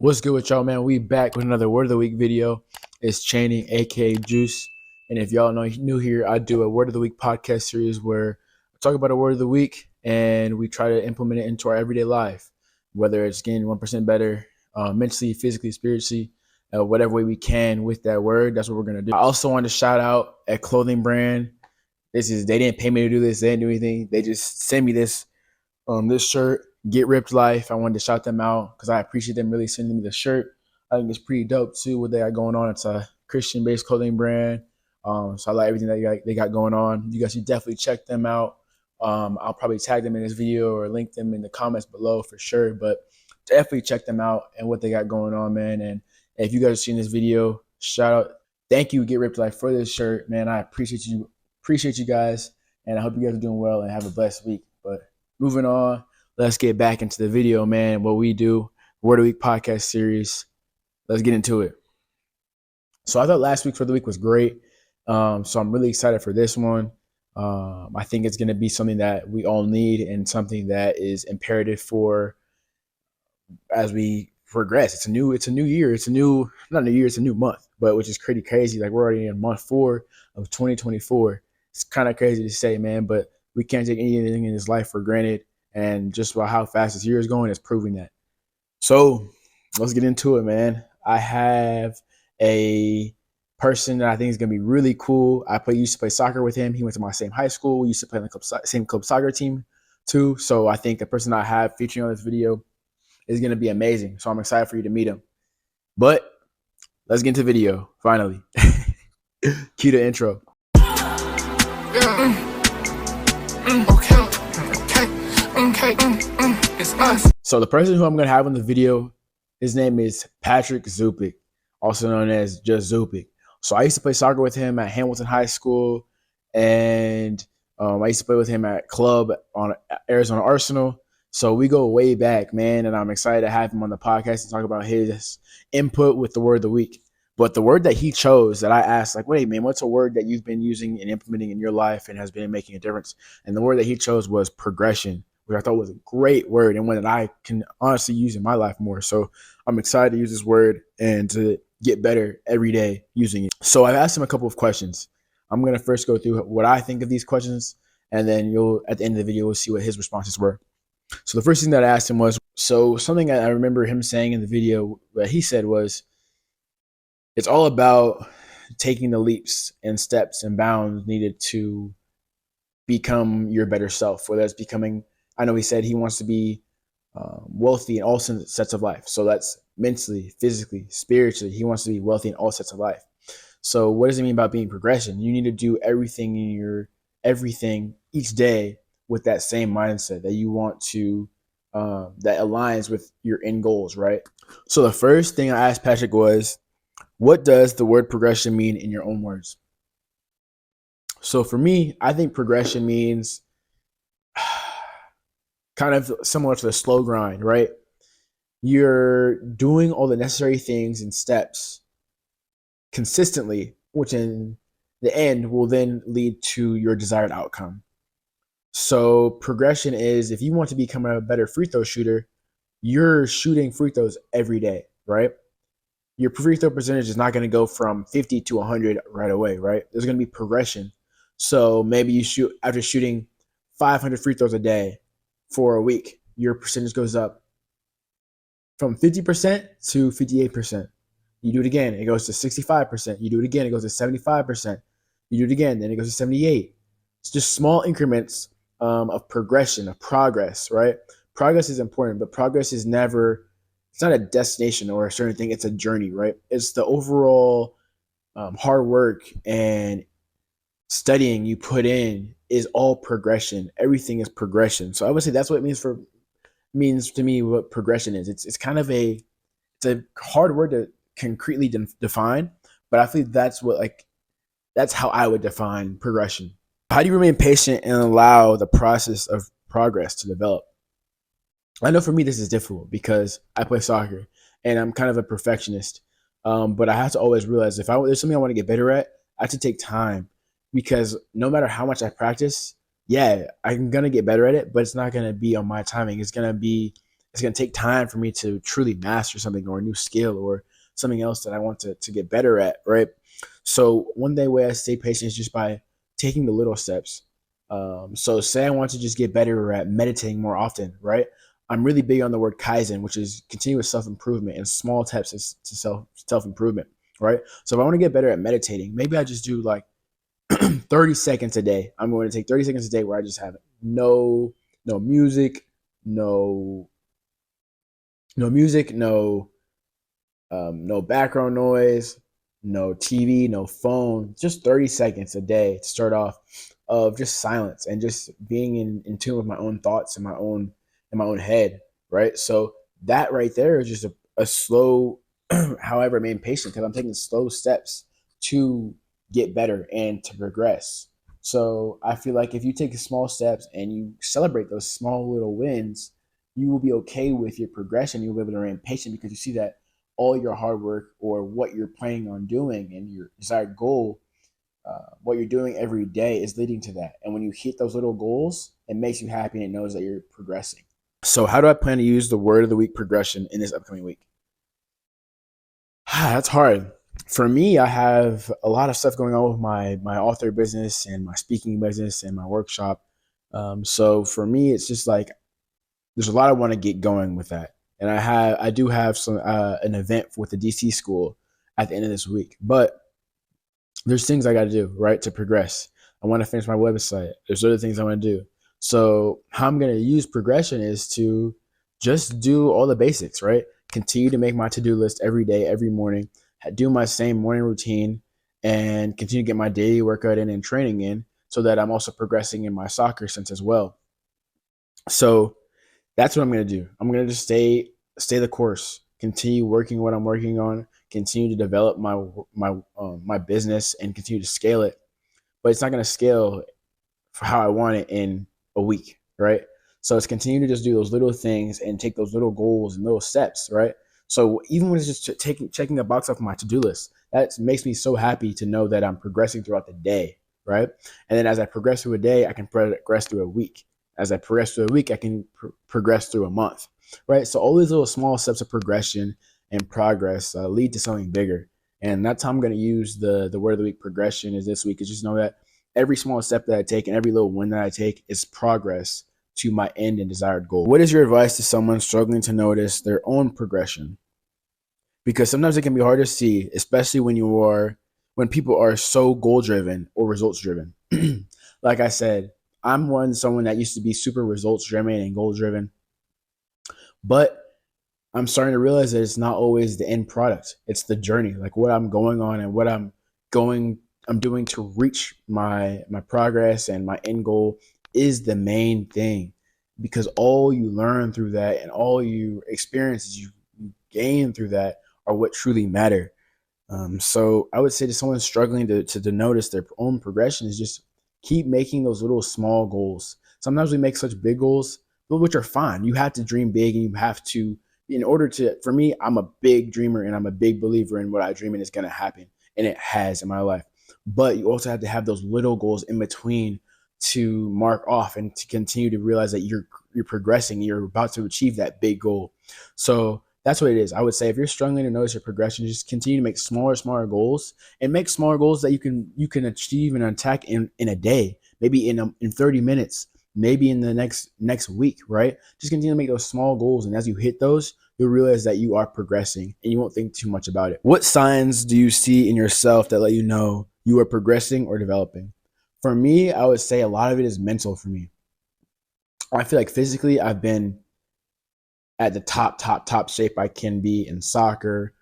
What's good with y'all, man? We back with another Word of the Week video. It's Channing, aka Juice. And if y'all know new here, I do a Word of the Week podcast series where I talk about a word of the week and we try to implement it into our everyday life, whether it's getting 1% better mentally, physically, spiritually, whatever way we can with that word. That's what we're gonna do. I also want to shout out a clothing brand. They didn't pay me to do this, they didn't do anything. They just sent me this shirt, Get Ripped Life. I wanted to shout them out because I appreciate them really sending me the shirt. I think it's pretty dope too what they got going on. It's a Christian-based clothing brand. So I like everything that they got going on. You guys should definitely check them out. I'll probably tag them in this video or link them in the comments below for sure. But definitely check them out and what they got going on, man. And if you guys are seeing this video, shout out. Thank you, Get Ripped Life, for this shirt, man. I appreciate you guys. And I hope you guys are doing well and have a blessed week. But moving on, let's get back into the video, man. What we do, Word of the Week podcast series. Let's get into it. So I thought last week's Word of the Week was great. So I'm really excited for this one. I think it's going to be something that we all need and something that is imperative for as we progress. It's a new year. It's a new month, but which is pretty crazy. Like we're already in month 4 of 2024. It's kind of crazy to say, man, but we can't take anything in this life for granted. And just about how fast this year is going is proving that. So let's get into it, man. I have a person that I think is going to be really cool. Used to play soccer with him. He went to my same high school. We used to play on the same club soccer team too. So I think the person I have featuring on this video is going to be amazing. So I'm excited for you to meet him. But let's get into the video, finally. Cue the intro. It's us. So the person who I'm going to have in the video, his name is Patrick Zupik, also known as just Zupik. So I used to play soccer with him at Hamilton High School, and I used to play with him at club on Arizona Arsenal. So we go way back, man, and I'm excited to have him on the podcast and talk about his input with the Word of the Week. But the word that he chose that I asked, like, wait, man, what's a word that you've been using and implementing in your life and has been making a difference? And the word that he chose was progression, which I thought was a great word and one that I can honestly use in my life more. So I'm excited to use this word and to get better every day using it. So I've asked him a couple of questions. I'm going to first go through what I think of these questions, and then at the end of the video, we'll see what his responses were. So the first thing that I asked him was, so something that I remember him saying in the video that he said was, it's all about taking the leaps and steps and bounds needed to become your better self, whether it's becoming, I know he said he wants to be wealthy in all sets of life. So that's mentally, physically, spiritually. He wants to be wealthy in all sets of life. So what does it mean about being progression? You need to do everything each day with that same mindset that you want to, that aligns with your end goals, right? So the first thing I asked Patrick was, what does the word progression mean in your own words? So for me, I think progression means kind of similar to the slow grind, right? You're doing all the necessary things and steps consistently, which in the end will then lead to your desired outcome. So progression is, if you want to become a better free throw shooter, you're shooting free throws every day, right? Your free throw percentage is not going to go from 50 to 100 right away, right? There's going to be progression. So maybe you shoot, after shooting 500 free throws a day for a week, your percentage goes up from 50% to 58%. You do it again, it goes to 65%. You do it again, it goes to 75%. You do it again, then it goes to 78. It's just small increments of progression, of progress, right? Progress is important, but progress is never, it's not a destination or a certain thing. It's a journey, right? It's the overall hard work and studying you put in is all progression. Everything is progression. So I would say that's what it means to me what progression is. It's kind of it's a hard word to concretely define, but I feel that's how I would define progression. How do you remain patient and allow the process of progress to develop? I know for me this is difficult because I play soccer and I'm kind of a perfectionist. But I have to always realize if there's something I want to get better at, I have to take time, because no matter how much I practice, yeah, I'm gonna get better at it, but it's not gonna be on my timing. It's gonna be it's going to take time for me to truly master something or a new skill or something else that I want to get better at, right? So one way I stay patient is just by taking the little steps. So say I want to just get better at meditating more often, right? I'm really big on the word Kaizen, which is continuous self improvement and small steps to self improvement, right? So if I want to get better at meditating, maybe I just do like 30 seconds a day. I'm going to take 30 seconds a day where I just have no music, no no music, no background noise, no TV, no phone, just 30 seconds a day to start off of just silence and just being in tune with my own thoughts and my own head, right? So that right there is just a slow, however, I remain patient because I'm taking slow steps to get better and to progress. So I feel like if you take small steps and you celebrate those small little wins, you will be okay with your progression. You'll be able to remain patient because you see that all your hard work or what you're planning on doing and your desired goal, what you're doing every day is leading to that. And when you hit those little goals, it makes you happy and it knows that you're progressing. So, how do I plan to use the word of the week progression in this upcoming week? That's hard. For me, I have a lot of stuff going on with my author business and my speaking business and my workshop. So for me, it's just like there's a lot I want to get going with that, and I do have some an event with the DC school at the end of this week. But there's things I got to do right to progress. I want to finish my website. There's other things I want to do. So how I'm going to use progression is to just do all the basics, right? Continue to make my to-do list every day, every morning, do my same morning routine, and continue to get my daily workout in and training in so that I'm also progressing in my soccer sense as well. So that's what I'm gonna do. I'm gonna just stay the course, continue working what I'm working on, continue to develop my business, and continue to scale it. But it's not gonna scale for how I want it in a week, right? So it's continue to just do those little things and take those little goals and little steps, right? So even when it's just checking a box off my to do list, that makes me so happy to know that I'm progressing throughout the day, right? And then as I progress through a day, I can progress through a week. As I progress through a week, I can progress through a month, right? So all these little small steps of progression and progress lead to something bigger. And that's how I'm going to use the word of the week progression is this week is just know that every small step that I take and every little win that I take is progress to my end and desired goal. What is your advice to someone struggling to notice their own progression? Because sometimes it can be hard to see, especially when people are so goal driven or results driven. Like I said, someone that used to be super results driven and goal driven, but I'm starting to realize that it's not always the end product. It's the journey, like what I'm going on and what I'm doing to reach my progress and my end goal is the main thing. Because all you learn through that and all you experiences you gain through that are what truly matter. So I would say to someone struggling to notice their own progression is just keep making those little small goals. Sometimes we make such big goals, which are fine. You have to dream big and you have to, in order to, for me, I'm a big dreamer and I'm a big believer in what I dream and it's going to happen. And it has in my life. But you also have to have those little goals in between to mark off and to continue to realize that you're progressing, you're about to achieve that big goal. So that's what it is. I would say if you're struggling to notice your progression, just continue to make smaller goals and make smaller goals that you can achieve and attack in a day, maybe in 30 minutes, maybe in the next week, right? Just continue to make those small goals, and as you hit those, you'll realize that you are progressing and you won't think too much about it. What signs do you see in yourself that let you know you are progressing or developing? For me, I would say a lot of it is mental for me. I feel like physically I've been at the top shape I can be in soccer,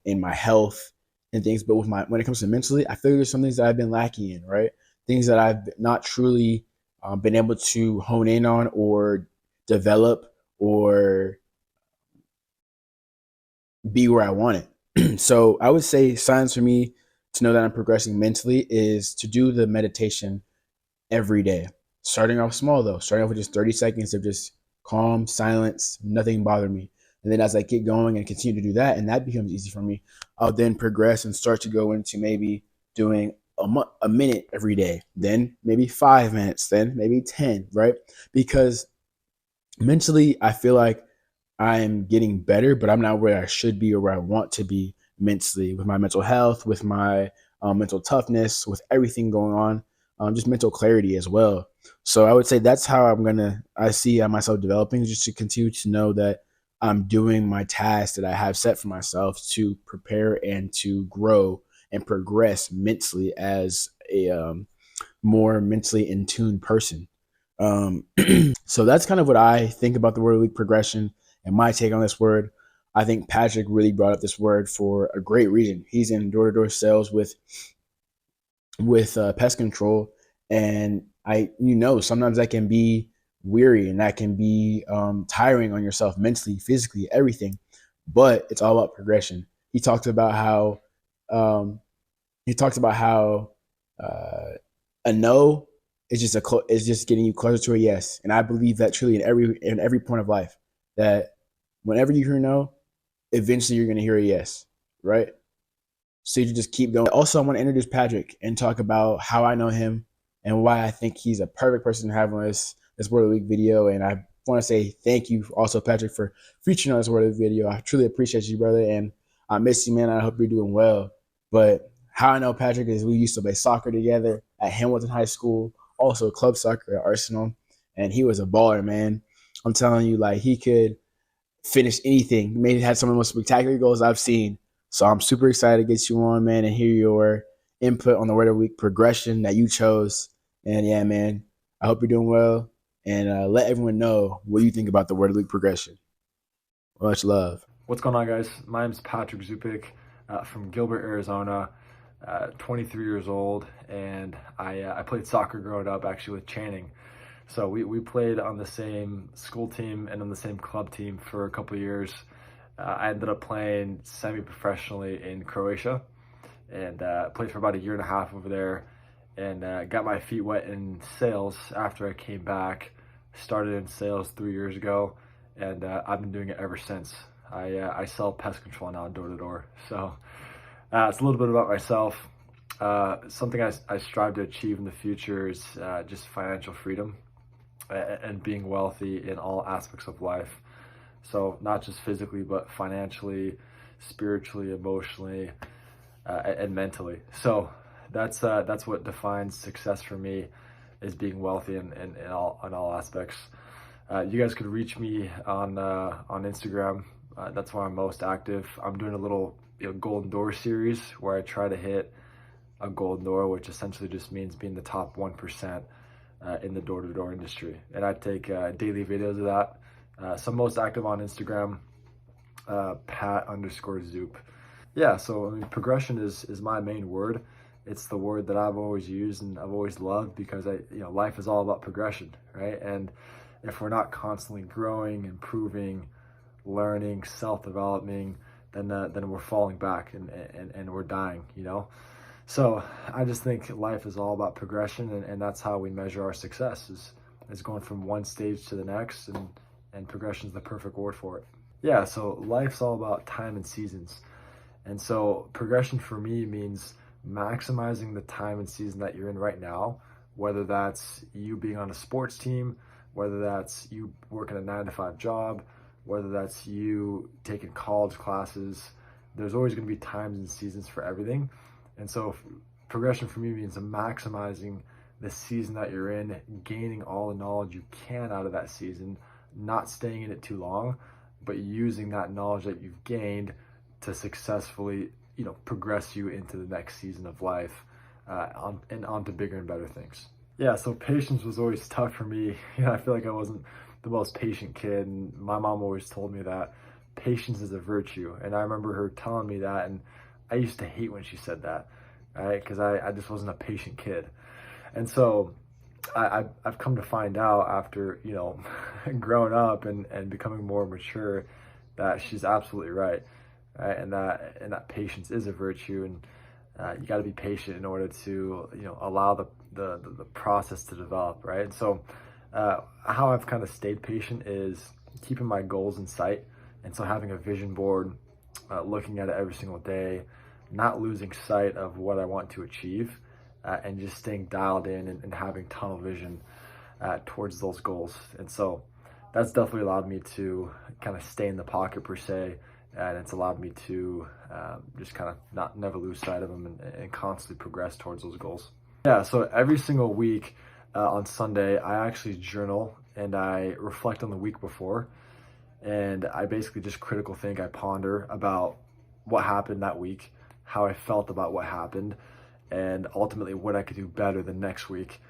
in my health and things. But when it comes to mentally, I feel like there's some things that I've been lacking in, right? Things that I've not truly been able to hone in on or develop or be where I want it. So I would say signs for me to know that I'm progressing mentally is to do the meditation every day. Starting off small though, starting off with just 30 seconds of just calm, silence, nothing bother me. And then as I get going and continue to do that, and that becomes easy for me, I'll then progress and start to go into maybe doing a minute every day, then maybe 5 minutes, then maybe 10, right? Because mentally, I feel like I'm getting better, but I'm not where I should be or where I want to be mentally, with my mental health, with my mental toughness, with everything going on, just mental clarity as well. So I would say that's how I see myself developing, just to continue to know that I'm doing my task that I have set for myself to prepare and to grow and progress mentally as a more mentally in tune person. Um, so that's kind of what I think about the word of the week progression and my take on this word. I think Patrick really brought up this word for a great reason. He's in door to door sales with pest control, and sometimes that can be weary and that can be tiring on yourself mentally, physically, everything. But it's all about progression. He talks about how um, he talks about how uh, a no is just getting you closer to a yes, and I believe that truly in every point of life, that whenever you hear no, eventually you're going to hear a yes, right? So you just keep going. Also, I want to introduce Patrick and talk about how I know him and why I think he's a perfect person to have on this Word of the Week video. And I want to say thank you also, Patrick, for featuring on this Word of the video. I truly appreciate you, brother, and I miss you, man. I hope you're doing well. But how I know Patrick is we used to play soccer together at Hamilton High School, also club soccer at Arsenal, and he was a baller, man. I'm telling you, like he could finish anything. Maybe had some of the most spectacular goals I've seen. So I'm super excited to get you on, man, and hear your input on the Word of the Week progression that you chose. And yeah, man, I hope you're doing well. And let everyone know what you think about the Word of the Week progression. Much love. What's going on, guys? My name is Patrick Zupik from Gilbert, Arizona. 23 years old, and I played soccer growing up, actually, with Channing. So we played on the same school team and on the same club team for a couple of years. I ended up playing semi-professionally in Croatia, and played for about a year and a half over there, and got my feet wet in sales after I came back. Started in sales 3 years ago, and I've been doing it ever since. I sell pest control now door to door. So it's a little bit about myself. Something I strive to achieve in the future is just financial freedom and being wealthy in all aspects of life. So not just physically, but financially, spiritually, emotionally, and mentally. So that's what defines success for me, is being wealthy in all aspects. You guys could reach me on Instagram. That's where I'm most active. I'm doing a little golden door series where I try to hit a golden door, which essentially just means being the top 1% in the door-to-door industry. And I take daily videos of that. So I'm most active on Instagram, Pat_Zoop. Yeah, so I mean, progression is my main word. It's the word that I've always used and I've always loved, because life is all about progression, right? And if we're not constantly growing, improving, learning, self-developing, then we're falling back and we're dying, So I just think life is all about progression, and that's how we measure our success, is going from one stage to the next, and progression is the perfect word for it. Yeah, so life's all about time and seasons. And so progression for me means maximizing the time and season that you're in right now, whether that's you being on a sports team, whether that's you working a 9-to-5 job, whether that's you taking college classes. There's always going to be times and seasons for everything. And so progression for me means maximizing the season that you're in, gaining all the knowledge you can out of that season, not staying in it too long, but using that knowledge that you've gained to successfully, progress you into the next season of life, and onto bigger and better things. Yeah, so patience was always tough for me. I feel like I wasn't the most patient kid, and my mom always told me that patience is a virtue. And I remember her telling me that, and I used to hate when she said that, right? Because I just wasn't a patient kid. And so I've come to find out after, growing up and becoming more mature, that she's absolutely right, right? And that patience is a virtue, and you got to be patient in order to, allow the process to develop, right? And so how I've kind of stayed patient is keeping my goals in sight. And so having a vision board, looking at it every single day, not losing sight of what I want to achieve, and just staying dialed in and having tunnel vision towards those goals. And so that's definitely allowed me to kind of stay in the pocket per se, and it's allowed me to just kind of never lose sight of them and constantly progress towards those goals. Yeah, so every single week on Sunday, I actually journal and I reflect on the week before, and I basically just critical think. I ponder about what happened that week, how I felt about what happened, and ultimately what I could do better the next week.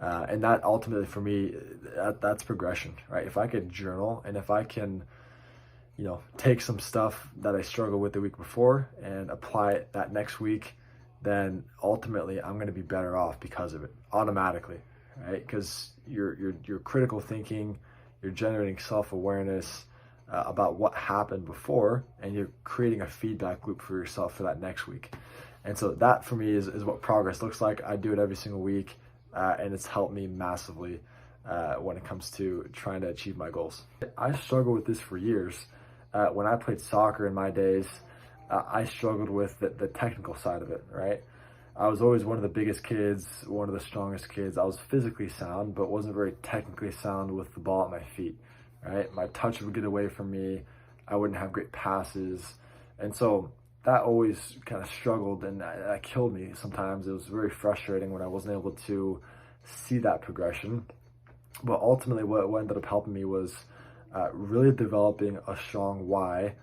And that ultimately for me, that's progression, right? If I could journal and if I can, take some stuff that I struggled with the week before and apply it that next week, then ultimately I'm going to be better off because of it automatically, right? Because you're critical thinking, you're generating self-awareness about what happened before, and you're creating a feedback loop for yourself for that next week. And so that for me is what progress looks like. I do it every single week, and it's helped me massively when it comes to trying to achieve my goals. I struggled with this for years. When I played soccer in my days, I struggled with the technical side of it, right? I was always one of the biggest kids, one of the strongest kids. I was physically sound, but wasn't very technically sound with the ball at my feet, right? My touch would get away from me. I wouldn't have great passes. And so that always kind of struggled, and that killed me sometimes. It was very frustrating when I wasn't able to see that progression. But ultimately what ended up helping me was really developing a strong why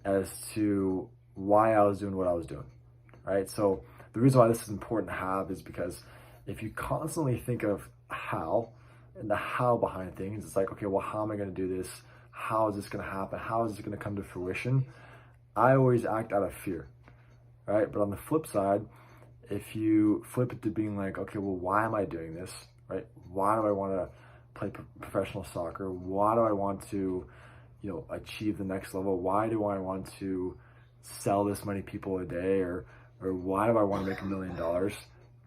as to why I was doing what I was doing, right? So the reason why this is important to have is because if you constantly think of how and the how behind things, it's like, okay, well, how am I going to do this? How is this going to happen? How is this going to come to fruition? I always act out of fear, right? But on the flip side, if you flip it to being like, okay, well, why am I doing this, right? Why do I want to play professional soccer? Why do I want to, achieve the next level? Why do I want to sell this many people a day, or why do I want to make $1 million?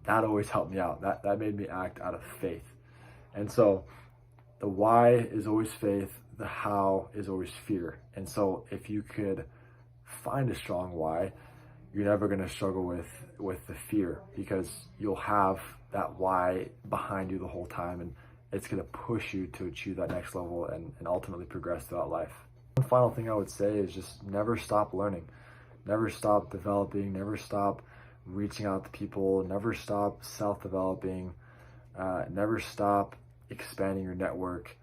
That always helped me out. That made me act out of faith. And so the why is always faith, the how is always fear. And so if you could find a strong why, you're never going to struggle with the fear, because you'll have that why behind you the whole time, and it's going to push you to achieve that next level and ultimately progress throughout life. One final thing I would say is just never stop learning, never stop developing, never stop reaching out to people, never stop self-developing, never stop expanding your network.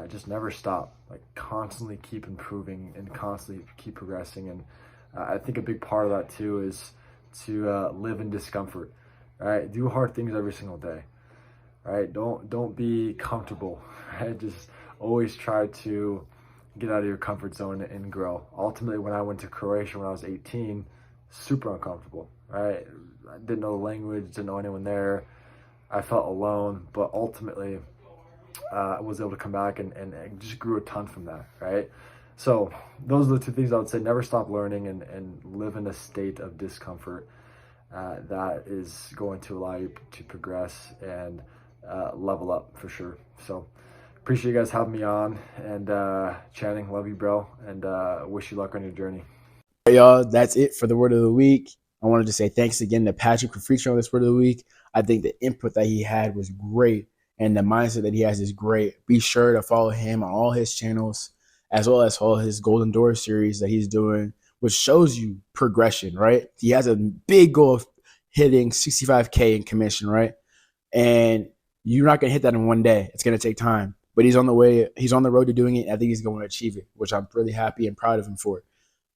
Just never stop. Like, constantly keep improving and constantly keep progressing. And I think a big part of that too is to live in discomfort. Right? Do hard things every single day. Right? Don't be comfortable. Right? Just always try to get out of your comfort zone and grow. Ultimately, when I went to Croatia when I was 18, super uncomfortable. Right? I didn't know the language, didn't know anyone there. I felt alone, but ultimately I was able to come back and just grew a ton from that, right? So those are the two things I would say. Never stop learning and live in a state of discomfort. That is going to allow you to progress and level up for sure. So appreciate you guys having me on, and Channing, love you, bro, and wish you luck on your journey. Hey, y'all, that's it for the word of the week. I wanted to say thanks again to Patrick for featuring on this word of the week. I think the input that he had was great, and the mindset that he has is great. Be sure to follow him on all his channels, as well as all his Golden Door series that he's doing, which shows you progression, right? He has a big goal of hitting 65K in commission, right? And you're not going to hit that in one day. It's going to take time, but he's on the way. He's on the road to doing it. I think he's going to achieve it, which I'm really happy and proud of him for.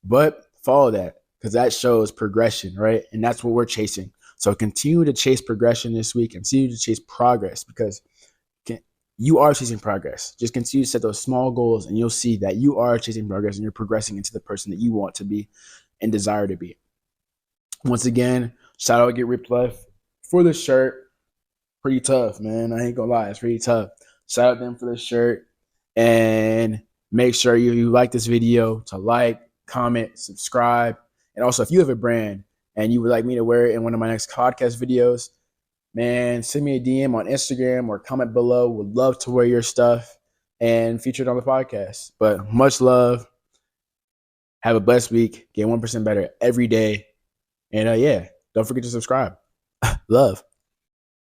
But follow that, because that shows progression, right? And that's what we're chasing. So continue to chase progression this week, continue to chase progress, because you are chasing progress. Just continue to set those small goals, and you'll see that you are chasing progress and you're progressing into the person that you want to be and desire to be. Once again, shout out Get Ripped Left for the shirt. Pretty tough, man. I ain't gonna lie, it's pretty tough. Shout out them for the shirt, and make sure you like this video to like, comment, subscribe. And also, if you have a brand and you would like me to wear it in one of my next podcast videos, man, send me a DM on Instagram or comment below. Would love to wear your stuff and feature it on the podcast. But much love. Have a blessed week. Get 1% better every day. And yeah, don't forget to subscribe. Love.